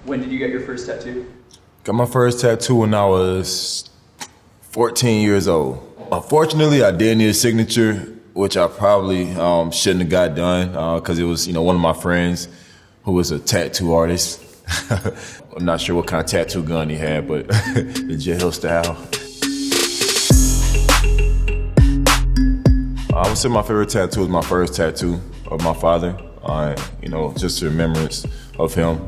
When did you get your first tattoo? Got my first tattoo when I was 14 years old. Unfortunately, I did need a signature, which I probably shouldn't have got done because it was, one of my friends who was a tattoo artist. I'm not sure what kind of tattoo gun he had, but the jail style. I would say my favorite tattoo was my first tattoo of my father. Just a remembrance of him,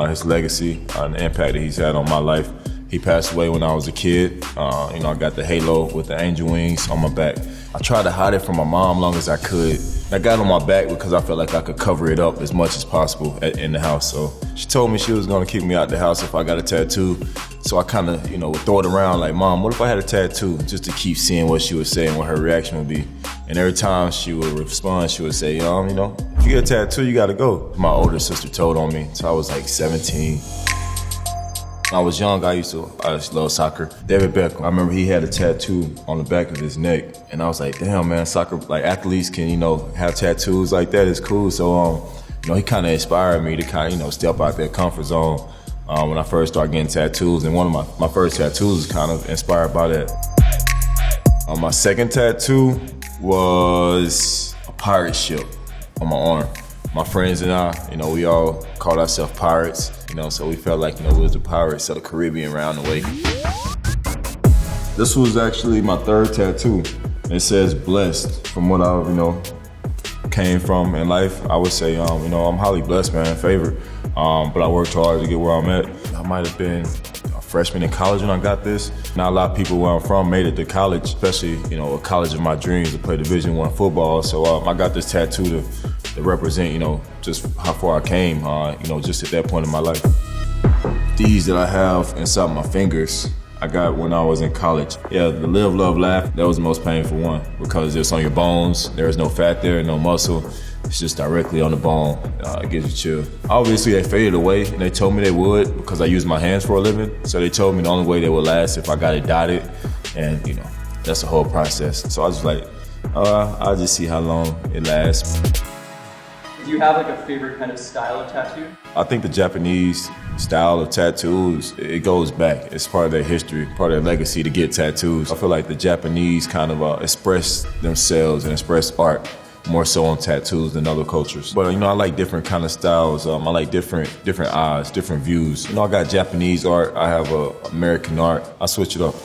his legacy, and the impact that he's had on my life. He passed away when I was a kid. I got the halo with the angel wings on my back. I tried to hide it from my mom long as I could. I got it on my back because I felt like I could cover it up as much as possible in the house. So she told me she was gonna keep me out the house if I got a tattoo. So I kind of, would throw it around like, Mom, what if I had a tattoo? Just to keep seeing what she would say and what her reaction would be. And every time she would respond, she would say, if you get a tattoo, you gotta go. My older sister told on me, so I was like 17. When I was young, I used to love soccer. David Beckham, I remember he had a tattoo on the back of his neck. And I was like, damn, man, soccer, like athletes can, have tattoos like that. It's cool. So, he kind of inspired me to kind of, step out that comfort zone when I first started getting tattoos. And one of my first tattoos was kind of inspired by that. My second tattoo was a pirate ship on my arm. My friends and I, we all called ourselves pirates, so we felt like, we was the pirates of the Caribbean around the way. This was actually my third tattoo. It says blessed. From what I've, came from in life, I would say, I'm highly blessed, man, favorite. But I worked hard to get where I'm at. I might have been a freshman in college when I got this. Not a lot of people where I'm from made it to college, especially, a college of my dreams to play Division I football. So I got this tattoo to represent, just how far I came, just at that point in my life. These that I have inside my fingers, I got when I was in college. Yeah, the live, love, laugh, that was the most painful one because it's on your bones. There's no fat there, no muscle. It's just directly on the bone. It gives you chill. Obviously, they faded away, and they told me they would because I use my hands for a living. So they told me the only way they would last if I got it dotted, and that's the whole process. So I was like, I'll just see how long it lasts. Do you have like a favorite kind of style of tattoo? I think the Japanese style of tattoos, it goes back. It's part of their history, part of their legacy to get tattoos. I feel like the Japanese kind of express themselves and express art more so on tattoos than other cultures. But I like different kind of styles. I like different eyes, different views. I got Japanese art, I have American art. I switch it up.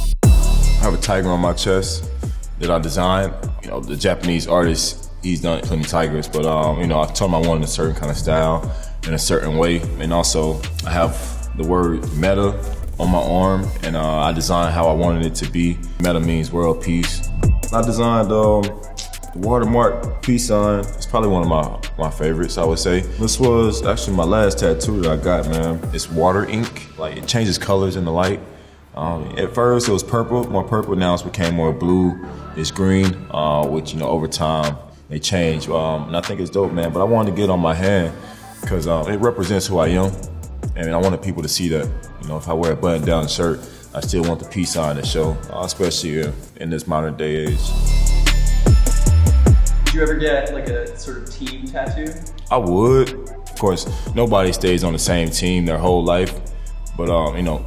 I have a tiger on my chest that I designed. The Japanese artist, he's done plenty of tigers, but I told him I wanted a certain kind of style in a certain way. And also I have the word meta on my arm, and I designed how I wanted it to be. Meta means world peace. I designed the watermark peace sign. It's probably one of my favorites, I would say. This was actually my last tattoo that I got, man. It's water ink. Like, it changes colors in the light. At first it was more purple, now it's became more blue. It's green, which, over time, they change. And I think it's dope, man. But I wanted to get on my hand because it represents who I am. And I wanted people to see that, if I wear a button-down shirt, I still want the peace sign to show, especially in this modern day age. Did you ever get like a sort of team tattoo? I would. Of course, nobody stays on the same team their whole life. But,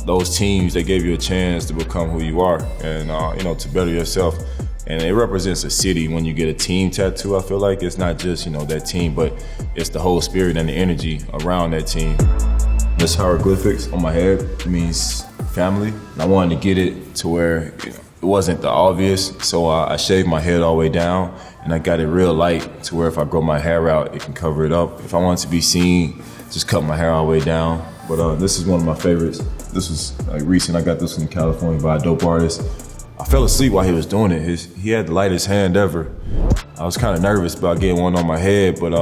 those teams, they gave you a chance to become who you are and, to better yourself. And it represents a city when you get a team tattoo. I feel like it's not just, that team, but it's the whole spirit and the energy around that team. This hieroglyphics on my head means family. And I wanted to get it to where it wasn't the obvious, so I shaved my head all the way down, and I got it real light to where if I grow my hair out, it can cover it up. If I want it to be seen, just cut my hair all the way down. But this is one of my favorites. This was recent. I got this in California by a dope artist. I fell asleep while he was doing it. He had the lightest hand ever. I was kind of nervous about getting one on my head, but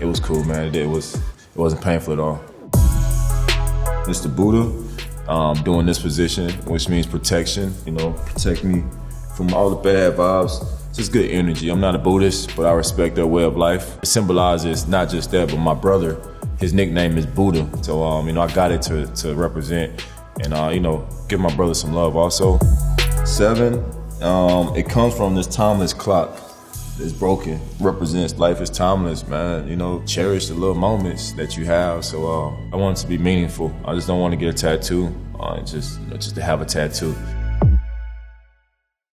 it was cool, man. It wasn't painful at all. It's the Buddha. Doing this position, which means protection. Protect me from all the bad vibes. Just good energy. I'm not a Buddhist, but I respect their way of life. It symbolizes not just that, but my brother. His nickname is Buddha, so I got it to represent and give my brother some love also. 7, it comes from this timeless clock is broken represents life is timeless, man. You know, cherish the little moments that you have. So I want it to be meaningful. I just don't want to get a tattoo, just to have a tattoo.